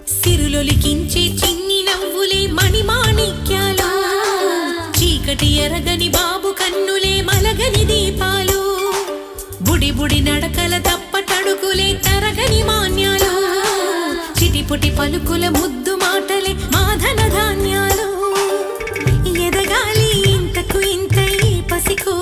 సిరులొలికించే చిన్ని నవ్వులే మణిమాణిక్యాలు చీకటి ఎరగని బాబు కన్నులే మలగని దీపాలు బుడి బుడి నడకల తప్పటడుగులే తరగని మాన్యాలు చిటిపుటి పలుకుల ముద్దు మాటలే మాధన ధాన్యాలు ఎదగాలి ఇంతకు ఇంత ఈ పసికు